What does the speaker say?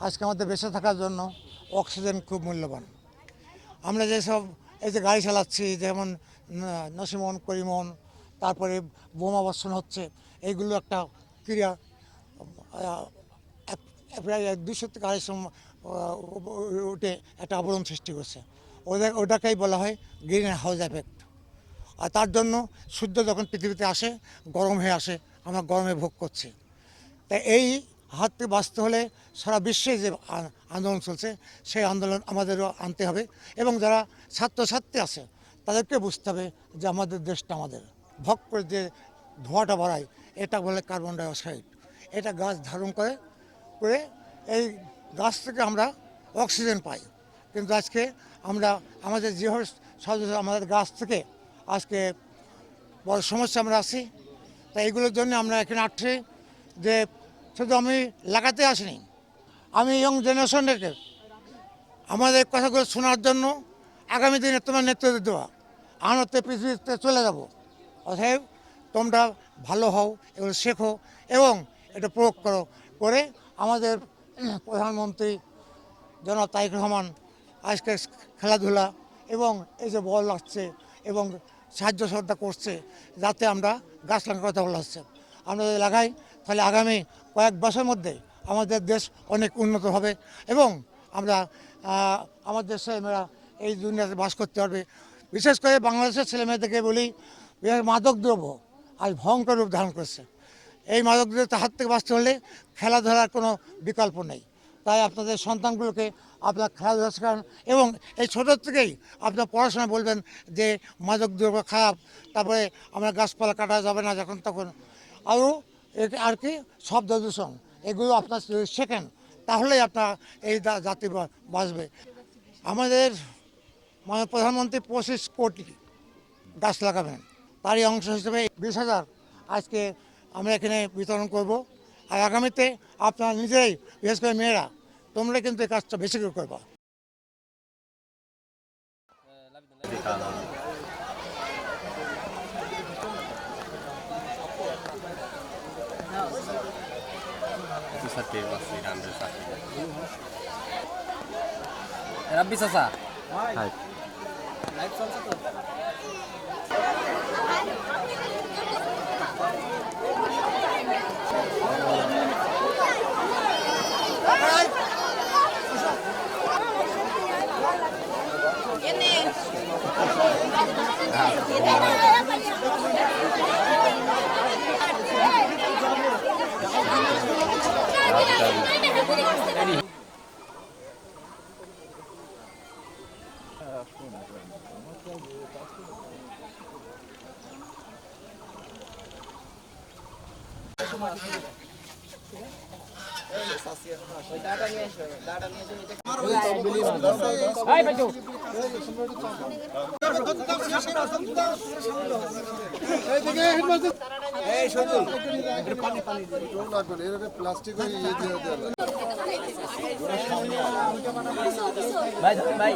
আজকে আমাদের বেঁচে থাকার জন্য অক্সিজেন খুব মূল্যবান। আমরা যেসব এই যে গাড়ি চালাচ্ছি, যেমন নসিমন করিমন, তারপরে বোমা বর্ষণ হচ্ছে, এইগুলো একটা ক্রিয়া প্রায় 200 থেকে 250 উঠে একটা আবরণ সৃষ্টি করছে। ওটাকেই বলা হয় গ্রিন হাউস এফেক্ট। আর তার জন্য সূর্য যখন পৃথিবীতে আসে গরম হয়ে আসে, আমরা গরমে ভোগ করছি। তাই এই হাত থেকে বাঁচতে হলে সারা বিশ্বে যে আন্দোলন চলছে সেই আন্দোলন আমাদেরও আনতে হবে, এবং যারা ছাত্রছাত্রী আছে তাদেরকে বুঝতে হবে যে আমাদের দেশটা আমাদের। ভোগ করে যে ধোঁয়াটা বাড়ায় এটা বলে কার্বন ডাইঅক্সাইড। এটা গাছ ধারণ করে করে এই গাছ থেকে আমরা অক্সিজেন পাই। কিন্তু আজকে আমরা আমাদের যেভাবে আমাদের গাছ থেকে আজকে বড় সমস্যা আমরা আছি। তাই এগুলোর জন্য আমরা এখানে আসছি যে শুধু আমি লাগাতে আসিনি, আমি ইয়ং জেনারেশনদেরকে আমাদের কথাগুলো শোনার জন্য আগামী দিনে তোমার নেতৃত্ব দেওয়া। আমরা তো পৃথিবীতে চলে যাব, অতএব তোমরা ভালো হও, এগুলো শেখো এবং এটা প্রয়োগ করো। করে আমাদের প্রধানমন্ত্রী জনাব তারেক রহমান আজকে খেলাধুলা এবং এই যে বল আসছে এবং সাহায্য শ্রদ্ধা করছে, যাতে আমরা গাছ লাগানোর কথা বলা হচ্ছে। আমরা যদি লাগাই তাহলে আগামী কয়েক বছরের মধ্যে আমাদের দেশ অনেক উন্নত হবে এবং আমরা আমাদের ছেলেমেয়েরা এই দুনিয়াতে বাস করতে পারবে। বিশেষ করে বাংলাদেশের ছেলেমেয়েদেরকে বলি, মাদকদ্রব্য আজ ভয়ঙ্কর রূপ ধারণ করেছে। এই মাদকদ্রব্যের হাত থেকে বাঁচতে হলে খেলাধুলার কোনো বিকল্প নেই। তাই আপনাদের সন্তানগুলোকে আপনার খেলাধুলা শেখান এবং এই ছোটোর থেকেই আপনার পড়াশোনা বলবেন যে মাদকদ্রব্য খারাপ, তারপরে আমরা গাছপালা কাটা যাবে না যখন তখন, আরও আর কি শব্দ দূষণ, এগুলো আপনার যদি শেখেন তাহলেই আপনার এই জাতি বাঁচবে। আমাদের মাননীয় প্রধানমন্ত্রী 25 কোটি গাছ লাগাবেন, তারই অংশ হিসেবে 20,000 আজকে আমরা এখানে বিতরণ করব। আর আগামীতে আপনারা নিজেরাই, বিশেষ করে মেয়েরা, তোমরা কিন্তু এই কাজটা বেশি করে করবা। রাব্বি চাচা প্লাস্টিক ভাই